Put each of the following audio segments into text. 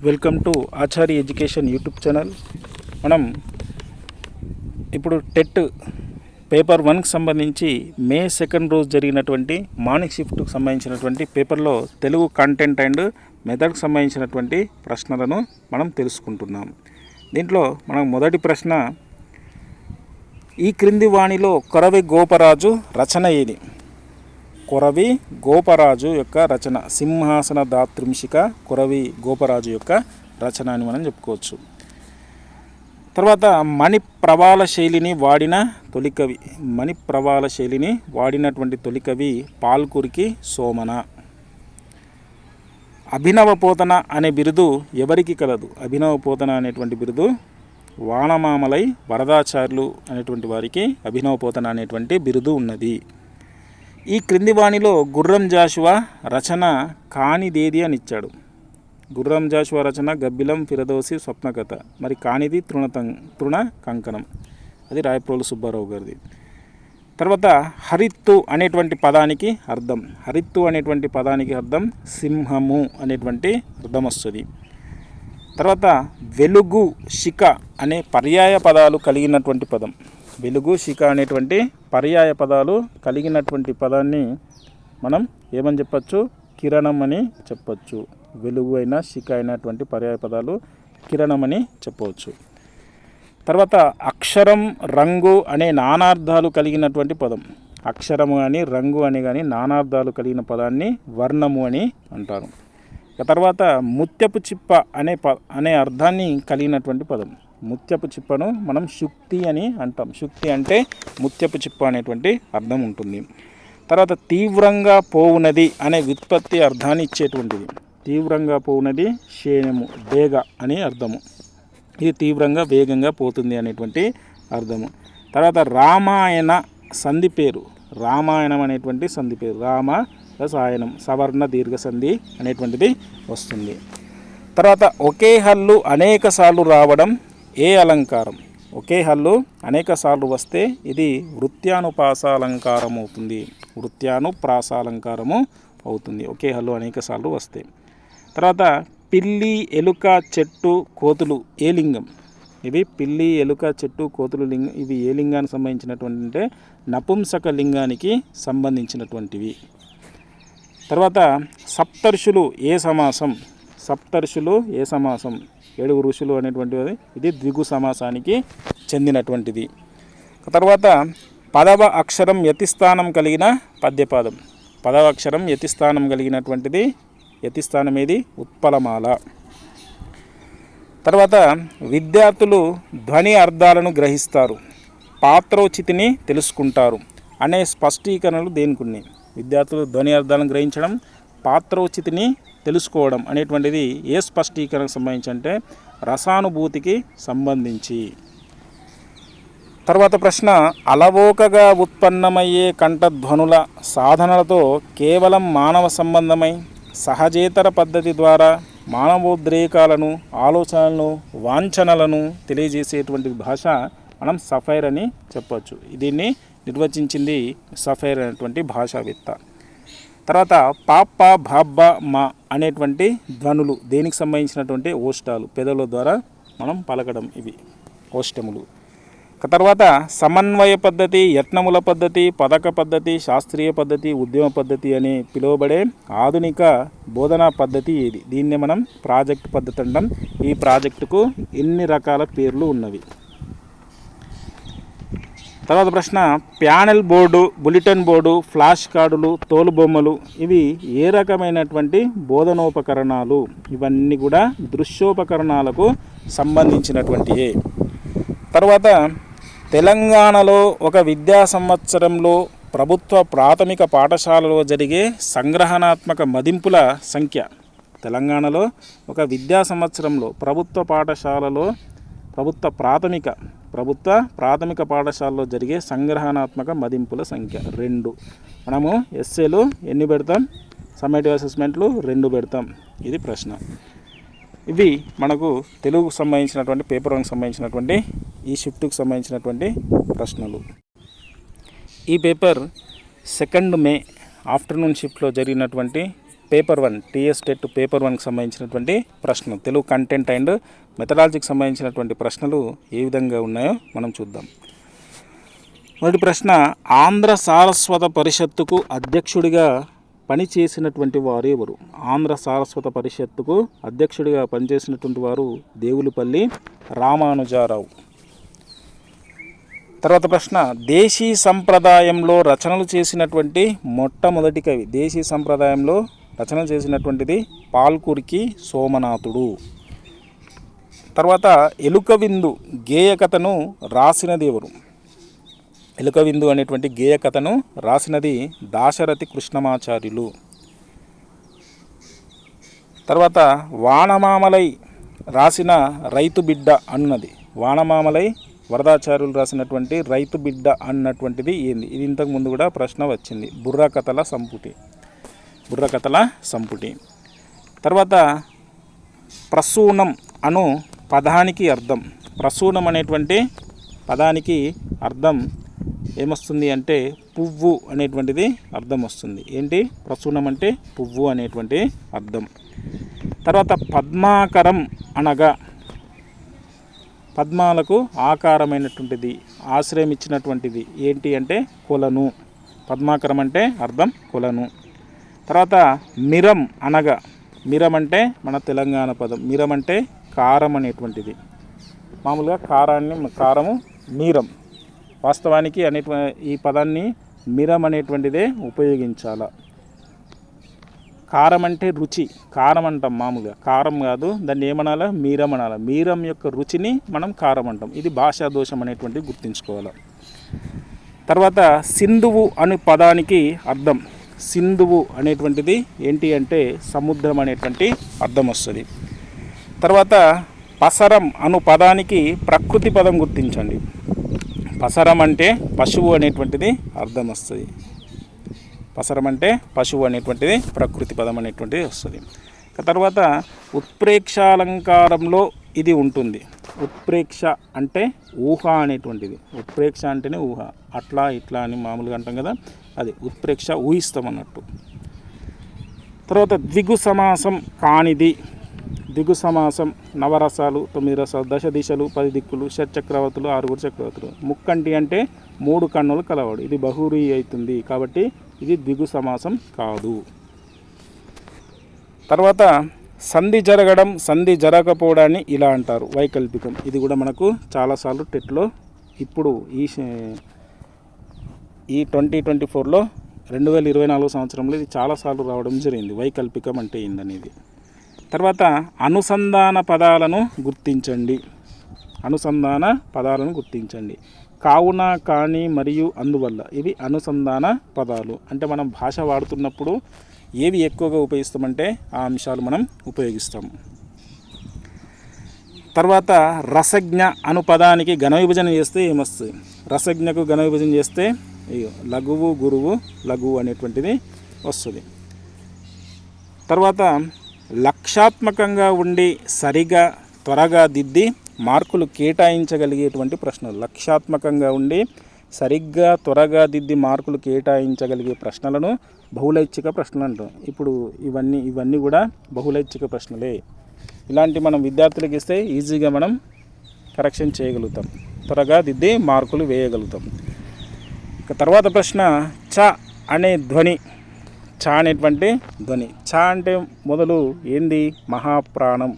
Welcome to Achari education YouTube channel. మనం ఇప్పుడు TET paper 1కి సంబంధించి మే 2 రోజు జరిగినటువంటి మార్నింగ్ షిఫ్ట్కి సంబంధించినటువంటి పేపర్లో తెలుగు కంటెంట్ అండ్ మెథడ్కి సంబంధించినటువంటి ప్రశ్నలను మనం తెలుసుకుంటున్నాం. దీంట్లో మనం మొదటి ప్రశ్న, ఈ క్రింది వాణిలో కొరవి గోపరాజు రచన ఏది? కొరవి గోపరాజు యొక్క రచన సింహాసన దాత్రింశిక కొరవి గోపరాజు యొక్క రచన అని మనం చెప్పుకోవచ్చు. తర్వాత మణి ప్రవాళ శైలిని వాడిన తొలికవి. మణి ప్రవాళ శైలిని వాడినటువంటి తొలికవి పాల్కురికి సోమన. అభినవపోతన అనే బిరుదు ఎవరికి కలదు? అభినవపోతన అనేటువంటి బిరుదు వానమామలై వరదాచార్యులు అనేటువంటి వారికి అభినవపోతన అనేటువంటి బిరుదు ఉన్నది. ఈ క్రింది వాణిలో గుర్రం జాషువా రచన కానిదేది అని ఇచ్చాడు. గుర్రం జాషువా రచన గబ్బిలం ఫిరదోసి స్వప్నకథ. మరి కానిది తృణ కంకణం, అది రాయప్రోలు సుబ్బారావు గారిది. తర్వాత హరిత్తు అనేటువంటి పదానికి అర్థం. హరిత్తు అనేటువంటి పదానికి అర్థం సింహము అనేటువంటి అర్థం వస్తుంది. తర్వాత వెలుగు శిఖ అనే పర్యాయ పదాలు కలిగినటువంటి పదం. వెలుగు శిఖ అనేటువంటి పర్యాయ పదాలు కలిగినటువంటి పదాన్ని మనం ఏమని చెప్పచ్చు? కిరణం అని చెప్పచ్చు. వెలుగు అయిన శిఖ అయినటువంటి పర్యాయ పదాలు కిరణం అని చెప్పవచ్చు. తర్వాత అక్షరం రంగు అనే నానార్థాలు కలిగినటువంటి పదం. అక్షరము కానీ రంగు అని కానీ నానార్థాలు కలిగిన పదాన్ని వర్ణము అని అంటారు. తర్వాత ముత్యపు చిప్ప అనే అర్థాన్ని కలిగినటువంటి పదం. ముత్యపు చిప్పను మనం శుక్తి అని అంటాం. శుక్తి అంటే ముత్యపు చిప్ప అనేటువంటి అర్థం ఉంటుంది. తర్వాత తీవ్రంగా పోవునది అనే వ్యుత్పత్తి అర్థాన్ని ఇచ్చేటువంటిది. తీవ్రంగా పోవునది శేనము, వేగ అని అర్థము. ఇది తీవ్రంగా వేగంగా పోతుంది అనేటువంటి అర్థము. తర్వాత రామాయణ సంధి పేరు. రామాయణం అనేటువంటి సంధి పేరు. రామ ప్లస్ ఆయనం, సవర్ణ దీర్ఘ సంధి అనేటువంటిది వస్తుంది. తర్వాత ఒకే హల్లు అనేక సార్లు రావడం ఏ అలంకారం? ఒకే హల్లు అనేక సార్లు వస్తే ఇది వృత్యానుప్రాసాలంకారం అవుతుంది. వృత్యానుప్రాసాలంకారము అవుతుంది ఒకే హల్లు అనేక సార్లు వస్తే. తర్వాత పిల్లి, ఎలుక, చెట్టు, కోతులు ఏ లింగం? ఇవి పిల్లి, ఎలుక, చెట్టు, కోతులు లింగం. ఇవి ఏ లింగానికి సంబంధించినటువంటి అంటే నపుంసక లింగానికి సంబంధించినటువంటివి. తర్వాత సప్తర్షులు ఏ సమాసం? సప్తర్షులు ఏ సమాసం? 7 ఋషులు అనేటువంటిది ఇది ద్విగు సమాసానికి చెందినటువంటిది. తర్వాత పదవ అక్షరం యతిస్థానం కలిగిన పద్యపాదం. పదవ అక్షరం యతిస్థానం కలిగినటువంటిది యతిస్థానం ఏది? ఉత్పలమాల. తర్వాత విద్యార్థులు ధ్వని అర్థాలను గ్రహిస్తారు, పాత్రోచితిని తెలుసుకుంటారు అనే స్పష్టీకరణలు దేనికున్నాయి? విద్యార్థులు ధ్వని అర్థాలను గ్రహించడం, పాత్రోచితిని తెలుసుకోవడం అనేటువంటిది ఏ స్పష్టీకరణకు సంబంధించి అంటే రసానుభూతికి సంబంధించి. తర్వాత ప్రశ్న, అలవోకగా ఉత్పన్నమయ్యే కంఠధ్వనుల సాధనలతో కేవలం మానవ సంబంధమై సహజేతర పద్ధతి ద్వారా మానవోద్రేకాలను, ఆలోచనలను, వాంఛనలను తెలియజేసేటువంటి భాష మనం సఫైర్ అని చెప్పవచ్చు. దీన్ని నిర్వచించింది సఫైర్ అనేటువంటి భాషావేత్త. తర్వాత పాప, బాబ్బ, మా అనేటువంటి ధ్వనులు దేనికి సంబంధించినటువంటి ఓష్టాలు, పెదవుల ద్వారా మనం పలకడం, ఇవి ఓష్టములు. తర్వాత సమన్వయ పద్ధతి, యత్నముల పద్ధతి, పథక పద్ధతి, శాస్త్రీయ పద్ధతి, ఉద్యమ పద్ధతి అని పిలువబడే ఆధునిక బోధనా పద్ధతి ఏది? దీన్నే మనం ప్రాజెక్ట్ పద్ధతి అంటాం. ఈ ప్రాజెక్టుకు ఎన్ని రకాల పేర్లు ఉన్నవి? తర్వాత ప్రశ్న, panel board, bulletin board, flash కార్డులు, తోలుబొమ్మలు ఇవి ఏ రకమైనటువంటి బోధనోపకరణాలు? ఇవన్నీ కూడా దృశ్యోపకరణాలకు సంబంధించినటువంటివే. తర్వాత తెలంగాణలో ఒక విద్యా సంవత్సరంలో ప్రభుత్వ ప్రాథమిక పాఠశాలలో జరిగే సంగ్రహణాత్మక మదింపుల సంఖ్య. తెలంగాణలో ఒక విద్యా సంవత్సరంలో ప్రభుత్వ ప్రాథమిక పాఠశాలలో జరిగే సంగ్రహణాత్మక మదింపుల సంఖ్య 2. మనము ఎస్ఏలు ఎన్ని పెడతాం? సమ్మేటివ్ అసెస్మెంట్లు 2 పెడతాం. ఇది ప్రశ్న. ఇవి మనకు తెలుగుకు సంబంధించినటువంటి పేపర్ 1కి సంబంధించినటువంటి ఈ షిఫ్ట్కి సంబంధించినటువంటి ప్రశ్నలు. ఈ పేపర్ 2 మే ఆఫ్టర్నూన్ షిఫ్ట్లో జరిగినటువంటి పేపర్ 1 టీఎస్ టెట్ పేపర్ 1కి సంబంధించినటువంటి ప్రశ్నలు, తెలుగు కంటెంట్ అండ్ మెథడాలజీకి సంబంధించినటువంటి ప్రశ్నలు ఏ విధంగా ఉన్నాయో మనం చూద్దాం. మొదటి ప్రశ్న, ఆంధ్ర సారస్వత పరిషత్తుకు అధ్యక్షుడిగా పనిచేసినటువంటి వారు ఎవరు? ఆంధ్ర సారస్వత పరిషత్తుకు అధ్యక్షుడిగా పనిచేసినటువంటి వారు దేవులపల్లి రామానుజారావు. తర్వాత ప్రశ్న, దేశీ సంప్రదాయంలో రచనలు చేసినటువంటి మొట్టమొదటి కవి. దేశీ సంప్రదాయంలో రచనలు చేసినటువంటిది పాల్కురికి సోమనాథుడు. తర్వాత ఎలుకవిందు గేయకథను రాసినది ఎవరు? ఎలుకవిందు అనేటువంటి గేయకథను రాసినది దాశరథి కృష్ణమాచార్యులు. తర్వాత వానమామలై రాసిన రైతు బిడ్డ అన్నది. వానమామలై వరదాచార్యులు రాసినటువంటి రైతు బిడ్డ అన్నటువంటిది ఏంది? ఇది ఇంతకుముందు కూడా ప్రశ్న వచ్చింది. బుర్రకథల సంపుటి. తర్వాత ప్రసూనం అను పదానికి అర్థం. ప్రసూనం అనేటువంటి పదానికి అర్థం ఏమొస్తుంది అంటే పువ్వు అనేటువంటిది అర్థం వస్తుంది. ఏంటి? ప్రసూనం అంటే పువ్వు అనేటువంటి అర్థం. తర్వాత పద్మాకరం అనగా పద్మాలకు ఆకారమైనటువంటిది, ఆశ్రయం ఇచ్చినటువంటిది ఏంటి అంటే కొలను. పద్మాకరం అంటే అర్థం కొలను. తర్వాత మిరం అనగా, మిరం అంటే మన తెలంగాణ పదం. మిరం అంటే కారం అనేటువంటిది. మామూలుగా కారము మీరం. వాస్తవానికి ఈ పదాన్ని మిరం అనేటువంటిదే ఉపయోగించాల. కారం అంటే రుచి. కారం అంటాం మామూలుగా, కారం కాదు, దాన్ని ఏమనాలా? మీరం అనాలి. మీరం యొక్క రుచిని మనం కారం అంటాం. ఇది భాషా దోషం అనేటువంటిది గుర్తుంచుకోవాలి. తర్వాత సింధువు అనే పదానికి అర్థం. సింధువు అనేటువంటిది ఏంటి అంటే సముద్రం అనేటువంటి అర్థం వస్తుంది. తర్వాత పసరం అను పదానికి ప్రకృతి పదం గుర్తించండి. పసరం అంటే పశువు అనేటువంటిది అర్థం వస్తుంది. పసరం అంటే పశువు అనేటువంటిది ప్రకృతి పదం అనేటువంటిది వస్తుంది. తర్వాత ఉత్ప్రేక్షాలంకారంలో ఇది ఉంటుంది. ఉత్ప్రేక్ష అంటే ఊహ అనేటువంటిది. ఉత్ప్రేక్ష అంటేనే ఊహ. అట్లా ఇట్లా అని మామూలుగా అంటాం కదా, అది ఉత్ప్రేక్ష, ఊహిస్తాం అన్నట్టు. తర్వాత ద్విగు సమాసం కానిది. ద్విగు సమాసం నవరసాలు, 9 రసాలు, దశ దిశలు, 10 దిక్కులు, షట్చక్రవర్తులు, 6 చక్రవర్తులు. ముక్కంటి అంటే 3 కన్నులు కలవాడు. ఇది బహురీ అవుతుంది కాబట్టి ఇది ద్విగు సమాసం కాదు. తర్వాత సంధి జరగడం, సంధి జరగకపోవడాన్ని ఇలా అంటారు, వైకల్పికం. ఇది కూడా మనకు చాలాసార్లు టెట్లో ఇప్పుడు ఈ 2024లో 2024 సంవత్సరంలో ఇది చాలాసార్లు రావడం జరిగింది. వైకల్పికం అంటే ఏందనేది. తర్వాత అనుసంధాన పదాలను గుర్తించండి. అనుసంధాన పదాలను గుర్తించండి. కావున, కానీ, మరియు, అందువల్ల ఇవి అనుసంధాన పదాలు. అంటే మనం భాష వాడుతున్నప్పుడు ఏవి ఎక్కువగా ఉపయోగిస్తామంటే ఆ అంశాలు మనం ఉపయోగిస్తాము. తర్వాత రసజ్ఞ అను పదానికి ఘన విభజన చేస్తే ఏమొస్తుంది? రసజ్ఞకు ఘన విభజన చేస్తే లఘువు, గురువు, లఘువు అనేటువంటిది వస్తుంది. తర్వాత లక్ష్యాత్మకంగా ఉండి సరిగా త్వరగా దిద్ది మార్కులు కేటాయించగలిగేటువంటి ప్రశ్నలు. లక్ష్యాత్మకంగా ఉండి సరిగ్గా త్వరగా దిద్ది మార్కులు కేటాయించగలిగే ప్రశ్నలను బహుళైచ్ఛిక ప్రశ్నలు అంటాం. ఇప్పుడు ఇవన్నీ కూడా బహుళైచ్ఛిక ప్రశ్నలే. ఇలాంటి మనం విద్యార్థులకు ఇస్తే ఈజీగా మనం కరెక్షన్ చేయగలుగుతాం, త్వరగా దిద్ది మార్కులు వేయగలుగుతాం. ఇక తర్వాత ప్రశ్న, చ అనే ధ్వని. చ అనేటువంటి ధ్వని. చ అంటే మొదలు ఏంది? మహాప్రాణం.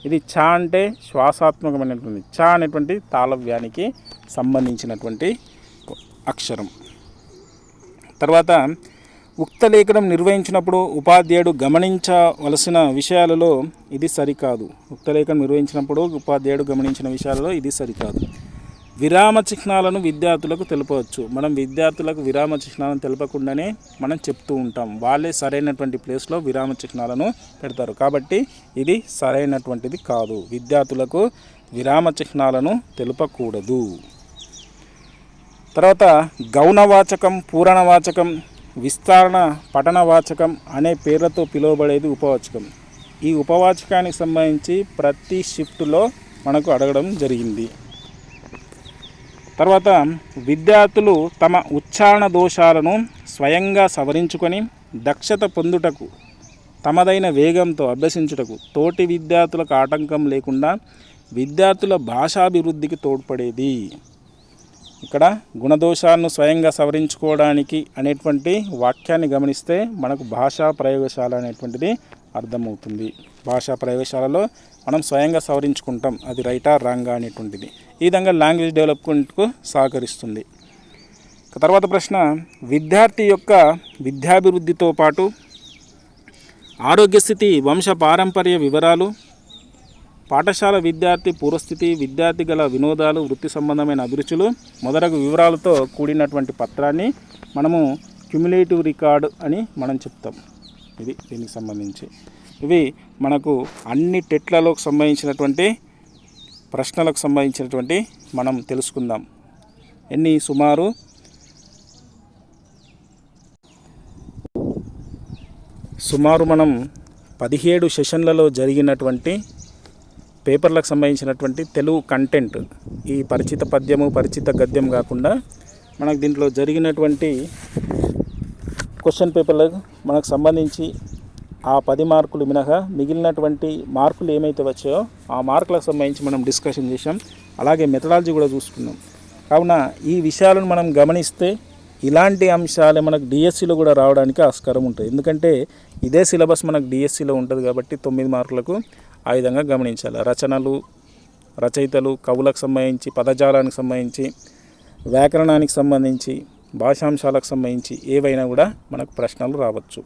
ఇది చ అంటే శ్వాసాత్మకమైనటువంటి. చ అనేటువంటి తాళవ్యానికి సంబంధించినటువంటి అక్షరం. తర్వాత ఉక్తలేఖనం నిర్వహించినప్పుడు ఉపాధ్యాయుడు గమనించవలసిన విషయాలలో ఇది సరికాదు. ఉక్తలేఖనం నిర్వహించినప్పుడు ఉపాధ్యాయుడు గమనించిన విషయాలలో ఇది సరికాదు. విరామ చిహ్నాలను విద్యార్థులకు తెలపవచ్చు. మనం విద్యార్థులకు విరామ చిహ్నాలను తెలపకుండానే మనం చెప్తూ ఉంటాం. వాళ్ళే సరైనటువంటి ప్లేస్లో విరామ చిహ్నాలను పెడతారు. కాబట్టి ఇది సరైనటువంటిది కాదు. విద్యార్థులకు విరామ చిహ్నాలను తెలపకూడదు. తర్వాత గౌణవాచకం, పూరణవాచకం, విస్తరణ పఠనవాచకం అనే పేర్లతో పిలువబడేది ఉపవాచకం. ఈ ఉపవాచకానికి సంబంధించి ప్రతి షిఫ్ట్లో మనకు అడగడం జరిగింది. తర్వాత విద్యార్థులు తమ ఉచ్చారణ దోషాలను స్వయంగా సవరించుకొని దక్షత పొందుటకు తమదైన వేగంతో అభ్యసించుటకు తోటి విద్యార్థులకు ఆటంకం లేకుండా విద్యార్థుల భాషాభివృద్ధికి తోడ్పడేది. ఇక్కడ గుణదోషాలను స్వయంగా సవరించుకోవడానికి అనేటువంటి వాక్యాన్ని గమనిస్తే మనకు భాషా ప్రయోగశాల అనేటువంటిది అర్థమవుతుంది. భాషా ప్రయోగశాలలో మనం స్వయంగా సవరించుకుంటాం, అది రైటా రాంగా అనేటువంటిది. ఈ విధంగా లాంగ్వేజ్ డెవలప్మెంట్కు సహకరిస్తుంది. తర్వాత ప్రశ్న, విద్యార్థి యొక్క విద్యాభివృద్ధితో పాటు ఆరోగ్యస్థితి, వంశ పారంపర్య వివరాలు, పాఠశాల విద్యార్థి పూర్వస్థితి, విద్యార్థి గల వినోదాలు, వృత్తి సంబంధమైన అభిరుచులు మొదలగు వివరాలతో కూడినటువంటి పత్రాన్ని మనము క్యుములేటివ్ రికార్డ్ అని మనం చెప్తాం. ఇది దీనికి సంబంధించి ఇవి మనకు అన్ని టెట్లలోకి సంబంధించినటువంటి ప్రశ్నలకు సంబంధించినటువంటి మనం తెలుసుకుందాం. ఎన్ని సుమారు మనం 17 సెషన్లలో జరిగినటువంటి పేపర్లకు సంబంధించినటువంటి తెలుగు కంటెంట్, ఈ పరిచిత పద్యము పరిచిత గద్యం కాకుండా మనకు దీంట్లో జరిగినటువంటి క్వశ్చన్ పేపర్లకు మనకు సంబంధించి ఆ 10 మార్కులు మినహా మిగిలినటువంటి మార్కులు ఏమైతే వచ్చాయో ఆ మార్కులకు సంబంధించి మనం డిస్కషన్ చేసాం. అలాగే మెథడాలజీ కూడా చూసుకున్నాం. కావున ఈ విషయాలను మనం గమనిస్తే ఇలాంటి అంశాలే మనకు డిఎస్సిలో కూడా రావడానికి ఆస్కారం ఉంటుంది. ఎందుకంటే ఇదే సిలబస్ మనకు డిఎస్సిలో ఉంటుంది కాబట్టి 9 మార్కులకు ఆ విధంగా గమనించాలి. రచనలు, రచయితలు, కవులకు సంబంధించి, పదజాలానికి సంబంధించి, వ్యాకరణానికి సంబంధించి, భాషాంశాలకు సంబంధించి ఏవైనా కూడా మనకు ప్రశ్నలు రావచ్చు.